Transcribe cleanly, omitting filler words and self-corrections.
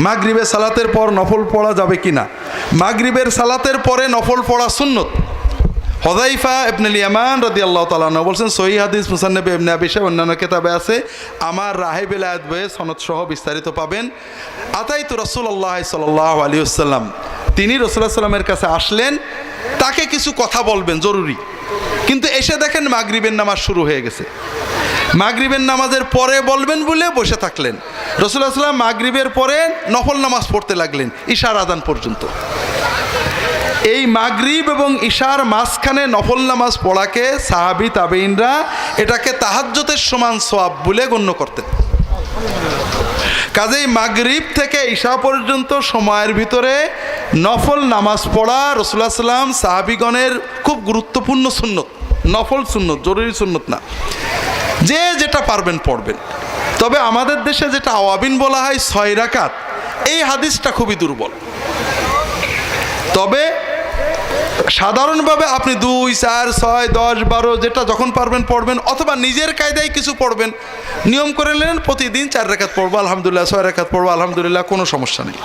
মাগরিবের সালাতের পর নফল পড়া যাবে কি না? মাগরিবের সালাতের পরে নফল পড়া সুন্নত। হুযায়ফা ইবনুল ইয়ামান রাদিয়াল্লাহু তাআলা আনহু বলছেন, সহিহ হাদিস মুসান্নাফ ইবনে আবি শাইবা অন্যান্য কিতাবে আছে, আমার রাহে বেলায়েত বইয়ে সনদ সহ বিস্তারিত পাবেন। আতাইতু রাসূলুল্লাহ সাল্লাল্লাহু আলাইহি ওয়াসাল্লাম, তিনি রাসূলুল্লাহ সাল্লামের কাছে আসলেন, তাকে কিছু কথা বলবেন জরুরি, কিন্তু এসে দেখেন মাগরিবের নামাজ শুরু হয়ে গেছে। মাগরিবের নামাজের পরে বলবেন বলে বসে থাকলেন। রাসূলুল্লাহ সাল্লাম মাগরিবের পরে নফল নামাজ পড়তে লাগলেন ইশার আযান পর্যন্ত। এই মাগরিব এবং ইশার মাঝখানে নফল নামাজ পড়াকে সাহাবী তাবেঈনরা এটাকে তাহাজ্জুদের সমান সওয়াব বলে গণ্য করতেন। কাজেই মাগরিব থেকে ইশা পর্যন্ত সময়ের ভিতরে নফল নামাজ পড়া রাসূলুল্লাহ সাল্লাম সাহাবীগণের খুব গুরুত্বপূর্ণ সুন্নত, নফল সুন্নত, জরুরি সুন্নত না। যে যেটা পারবেন পড়বেন। তবে আমাদের দেশে যেটা আওয়াবিন বলা হয় 6 রাকাত, এই হাদিসটা খুবই দুর্বল। তবে সাধারণভাবে আপনি 2, 4, 6, 10, 12 যেটা যখন পারবেন পড়বেন, অথবা নিজের কায়দায় কিছু পড়বেন। নিয়ম করে নেন প্রতিদিন 4 রাকাত পড়বো আলহামদুলিল্লাহ, 6 রাকাত পড়বো আলহামদুলিল্লাহ, কোনো সমস্যা নেই।